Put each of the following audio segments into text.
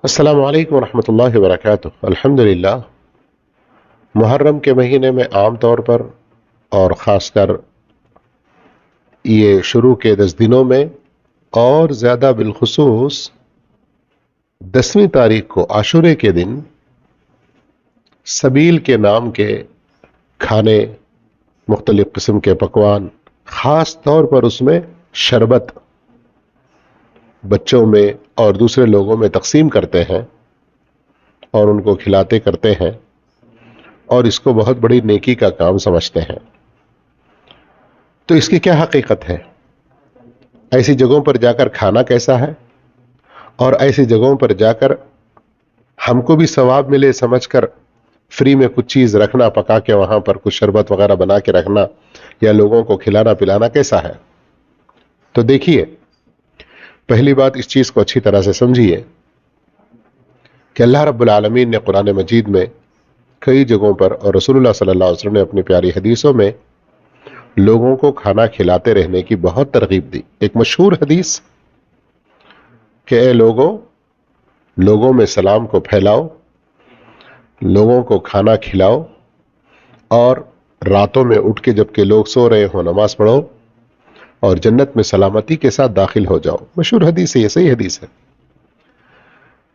السلام علیکم ورحمۃ اللہ وبرکاتہ۔ الحمدللہ، محرم کے مہینے میں عام طور پر اور خاص کر یہ شروع کے 10 دنوں میں اور زیادہ بالخصوص 10ویں تاریخ کو عاشورے کے دن سبیل کے نام کے کھانے، مختلف قسم کے پکوان، خاص طور پر اس میں شربت بچوں میں اور دوسرے لوگوں میں تقسیم کرتے ہیں اور ان کو کھلاتے کرتے ہیں اور اس کو بہت بڑی نیکی کا کام سمجھتے ہیں۔ تو اس کی کیا حقیقت ہے؟ ایسی جگہوں پر جا کر کھانا کیسا ہے؟ اور ایسی جگہوں پر جا کر ہم کو بھی ثواب ملے سمجھ کر فری میں کچھ چیز رکھنا، پکا کے وہاں پر کچھ شربت وغیرہ بنا کے رکھنا یا لوگوں کو کھلانا پلانا کیسا ہے؟ تو دیکھیے، پہلی بات اس چیز کو اچھی طرح سے سمجھیے کہ اللہ رب العالمین نے قرآن مجید میں کئی جگہوں پر اور رسول اللہ صلی اللہ علیہ وسلم نے اپنی پیاری حدیثوں میں لوگوں کو کھانا کھلاتے رہنے کی بہت ترغیب دی۔ ایک مشہور حدیث کہ اے لوگوں میں سلام کو پھیلاؤ، لوگوں کو کھانا کھلاؤ، اور راتوں میں اٹھ کے جب کہ لوگ سو رہے ہوں نماز پڑھو اور جنت میں سلامتی کے ساتھ داخل ہو جاؤ۔ مشہور حدیث ہے، یہ صحیح حدیث ہے۔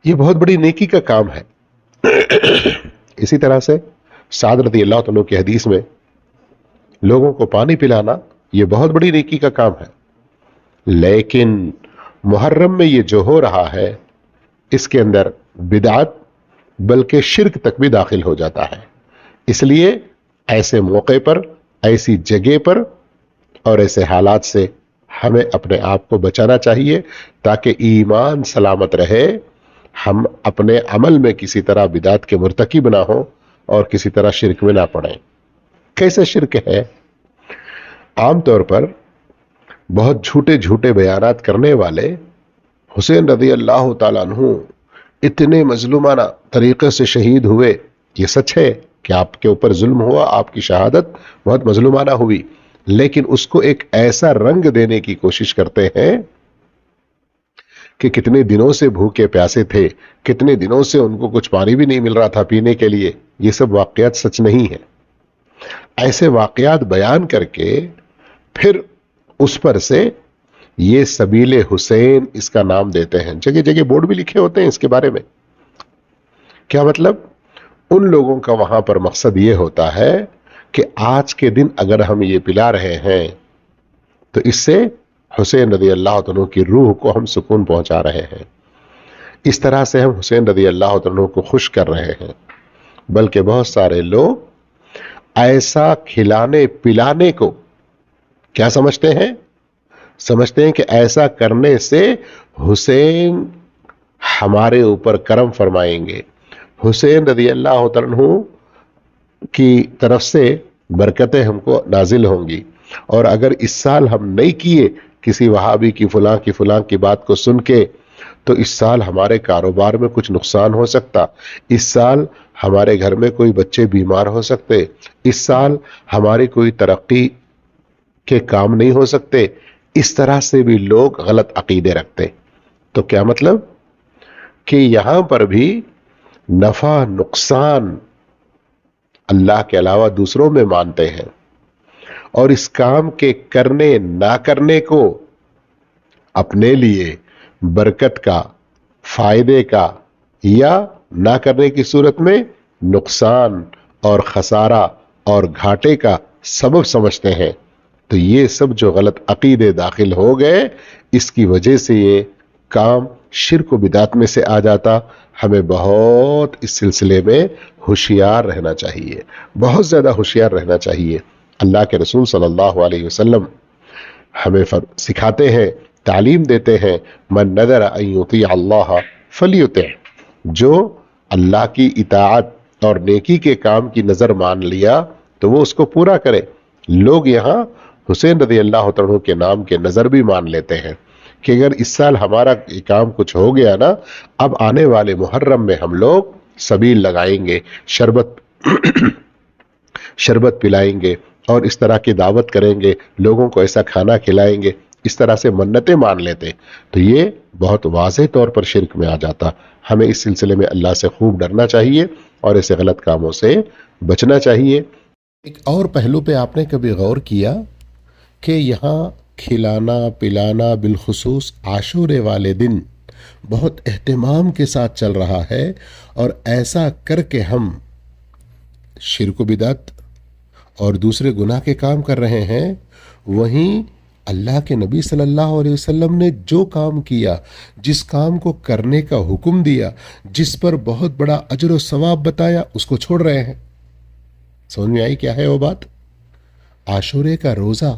یہ بہت بڑی نیکی کا کام ہے۔ اسی طرح سے سعد رضی اللہ عنہ کی حدیث میں لوگوں کو پانی پلانا یہ بہت بڑی نیکی کا کام ہے، لیکن محرم میں یہ جو ہو رہا ہے اس کے اندر بدعت بلکہ شرک تک بھی داخل ہو جاتا ہے۔ اس لیے ایسے موقع پر، ایسی جگہ پر اور ایسے حالات سے ہمیں اپنے آپ کو بچانا چاہیے تاکہ ایمان سلامت رہے، ہم اپنے عمل میں کسی طرح بدعت کے مرتکب نہ ہوں اور کسی طرح شرک میں نہ پڑیں۔ کیسے شرک ہے؟ عام طور پر بہت جھوٹے بیانات کرنے والے حسین رضی اللہ تعالیٰ عنہ اتنے مظلومانہ طریقے سے شہید ہوئے، یہ سچ ہے کہ آپ کے اوپر ظلم ہوا، آپ کی شہادت بہت مظلومانہ ہوئی، لیکن اس کو ایک ایسا رنگ دینے کی کوشش کرتے ہیں کہ کتنے دنوں سے بھوکے پیاسے تھے، کتنے دنوں سے ان کو کچھ پانی بھی نہیں مل رہا تھا پینے کے لیے۔ یہ سب واقعات سچ نہیں ہیں۔ ایسے واقعات بیان کر کے پھر اس پر سے یہ سبیل حسین اس کا نام دیتے ہیں۔ جگہ جگہ بورڈ بھی لکھے ہوتے ہیں اس کے بارے میں۔ کیا مطلب؟ ان لوگوں کا وہاں پر مقصد یہ ہوتا ہے کہ آج کے دن اگر ہم یہ پلا رہے ہیں تو اس سے حسین رضی اللہ عنہ کی روح کو ہم سکون پہنچا رہے ہیں، اس طرح سے ہم حسین رضی اللہ عنہ کو خوش کر رہے ہیں۔ بلکہ بہت سارے لوگ ایسا کھلانے پلانے کو کیا سمجھتے ہیں؟ سمجھتے ہیں کہ ایسا کرنے سے حسین ہمارے اوپر کرم فرمائیں گے، حسین رضی اللہ عنہ کی طرف سے برکتیں ہم کو نازل ہوں گی، اور اگر اس سال ہم نہیں کیے کسی وہابی کی فلاں کی بات کو سن کے تو اس سال ہمارے کاروبار میں کچھ نقصان ہو سکتا، اس سال ہمارے گھر میں کوئی بچے بیمار ہو سکتے، اس سال ہماری کوئی ترقی کے کام نہیں ہو سکتے۔ اس طرح سے بھی لوگ غلط عقیدے رکھتے۔ تو کیا مطلب؟ کہ یہاں پر بھی نفع نقصان اللہ کے علاوہ دوسروں میں مانتے ہیں، اور اس کام کے کرنے نہ کرنے کو اپنے لیے برکت کا، فائدے کا، یا نہ کرنے کی صورت میں نقصان اور خسارہ اور گھاٹے کا سبب سمجھتے ہیں۔ تو یہ سب جو غلط عقیدے داخل ہو گئے، اس کی وجہ سے یہ کام شرک و بدعت میں سے آ جاتا۔ ہمیں بہت اس سلسلے میں ہوشیار رہنا چاہیے، بہت زیادہ ہوشیار رہنا چاہیے۔ اللہ کے رسول صلی اللہ علیہ وسلم ہمیں سکھاتے ہیں، تعلیم دیتے ہیں، من نذر ان یطیع اللہ فلیطع، جو اللہ کی اطاعت اور نیکی کے کام کی نظر مان لیا تو وہ اس کو پورا کرے۔ لوگ یہاں حسین رضی اللہ عنہ کے نام کے نظر بھی مان لیتے ہیں کہ اگر اس سال ہمارا کام کچھ ہو گیا نا، اب آنے والے محرم میں ہم لوگ سبیل لگائیں گے، شربت پلائیں گے اور اس طرح کی دعوت کریں گے، لوگوں کو ایسا کھانا کھلائیں گے، اس طرح سے منتیں مان لیتے۔ تو یہ بہت واضح طور پر شرک میں آ جاتا۔ ہمیں اس سلسلے میں اللہ سے خوب ڈرنا چاہیے اور ایسے غلط کاموں سے بچنا چاہیے۔ ایک اور پہلو پہ آپ نے کبھی غور کیا کہ یہاں کھلانا پلانا بالخصوص عاشورے والے دن بہت اہتمام کے ساتھ چل رہا ہے، اور ایسا کر کے ہم شرک و بدعت اور دوسرے گناہ کے کام کر رہے ہیں۔ وہیں اللہ کے نبی صلی اللہ علیہ وسلم نے جو کام کیا، جس کام کو کرنے کا حکم دیا، جس پر بہت بڑا اجر و ثواب بتایا، اس کو چھوڑ رہے ہیں۔ سمجھ میں آئی کیا ہے وہ بات؟ عاشورے کا روزہ۔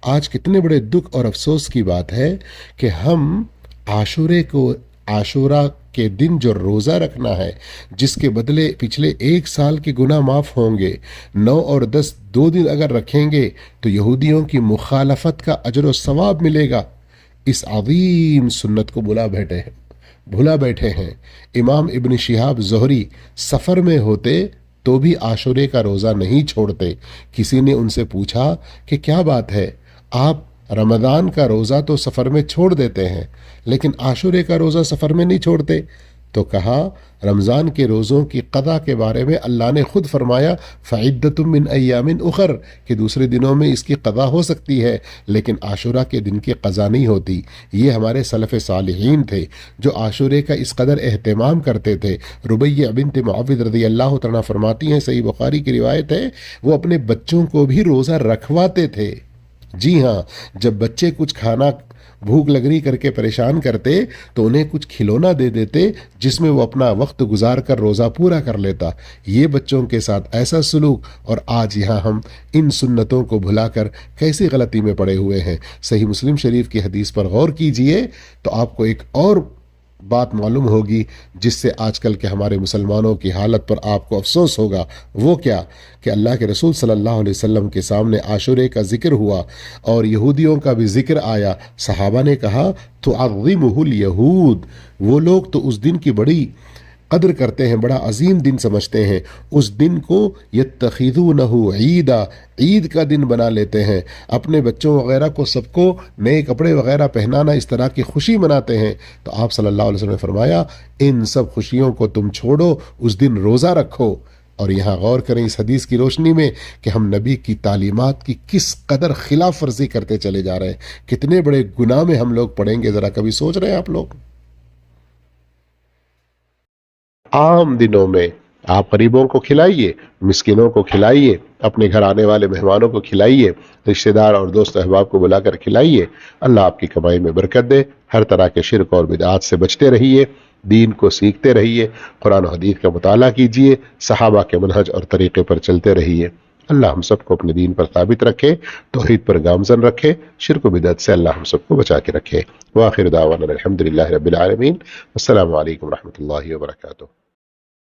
آج کتنے بڑے دکھ اور افسوس کی بات ہے کہ ہم عاشورہ کے دن جو روزہ رکھنا ہے، جس کے بدلے پچھلے 1 سال کے گناہ معاف ہوں گے، 9 اور 10 2 دن اگر رکھیں گے تو یہودیوں کی مخالفت کا اجر و ثواب ملے گا، اس عظیم سنت کو بھلا بیٹھے ہیں۔ امام ابن شہاب زہری سفر میں ہوتے تو بھی عاشورے کا روزہ نہیں چھوڑتے۔ کسی نے ان سے پوچھا کہ کیا بات ہے، آپ رمضان کا روزہ تو سفر میں چھوڑ دیتے ہیں لیکن عاشورے کا روزہ سفر میں نہیں چھوڑتے؟ تو کہا رمضان کے روزوں کی قضا کے بارے میں اللہ نے خود فرمایا فعدۃ من ایام اخر، کہ دوسرے دنوں میں اس کی قضا ہو سکتی ہے لیکن عاشورہ کے دن کی قضا نہیں ہوتی۔ یہ ہمارے سلف صالحین تھے جو عاشورے کا اس قدر اہتمام کرتے تھے۔ ربیہ بنت معوذ رضی اللہ تعالیٰ فرماتی ہیں، صحیح بخاری کی روایت ہے، وہ اپنے بچوں کو بھی روزہ رکھواتے تھے۔ جی ہاں، جب بچے کچھ کھانا بھوک لگ رہی کر کے پریشان کرتے تو انہیں کچھ کھلونا دے دیتے جس میں وہ اپنا وقت گزار کر روزہ پورا کر لیتا۔ یہ بچوں کے ساتھ ایسا سلوک، اور آج یہاں ہم ان سنتوں کو بھلا کر کیسی غلطی میں پڑے ہوئے ہیں۔ صحیح مسلم شریف کی حدیث پر غور کیجئے تو آپ کو ایک اور بات معلوم ہوگی جس سے آج کل کے ہمارے مسلمانوں کی حالت پر آپ کو افسوس ہوگا۔ وہ کیا کہ اللہ کے رسول صلی اللہ علیہ وسلم کے سامنے عاشورے کا ذکر ہوا اور یہودیوں کا بھی ذکر آیا۔ صحابہ نے کہا تعظمہ الیہود، وہ لوگ تو اس دن کی بڑی قدر کرتے ہیں، بڑا عظیم دن سمجھتے ہیں، اس دن کو یتخذونہ عیدا، عید کا دن بنا لیتے ہیں، اپنے بچوں وغیرہ کو سب کو نئے کپڑے وغیرہ پہنانا، اس طرح کی خوشی مناتے ہیں۔ تو آپ صلی اللہ علیہ وسلم نے فرمایا ان سب خوشیوں کو تم چھوڑو، اس دن روزہ رکھو۔ اور یہاں غور کریں اس حدیث کی روشنی میں کہ ہم نبی کی تعلیمات کی کس قدر خلاف ورزی کرتے چلے جا رہے ہیں، کتنے بڑے گناہ میں ہم لوگ پڑیں گے، ذرا کبھی سوچ رہے ہیں آپ لوگ؟ عام دنوں میں آپ غریبوں کو کھلائیے، مسکینوں کو کھلائیے، اپنے گھر آنے والے مہمانوں کو کھلائیے، رشتہ دار اور دوست احباب کو بلا کر کھلائیے۔ اللہ آپ کی کمائی میں برکت دے، ہر طرح کے شرک اور بدعات سے بچتے رہیے، دین کو سیکھتے رہیے، قرآن و حدیث کا مطالعہ کیجیے، صحابہ کے منہج اور طریقے پر چلتے رہیے۔ اللہ ہم سب کو اپنے دین پر ثابت رکھے، توحید پر گامزن رکھے، شرک و بدعت سے اللہ ہم سب کو بچا کے رکھے۔ وآخر دعوانا الحمدللہ رب العالمین۔ السلام علیکم ورحمۃ اللہ وبرکاتہ۔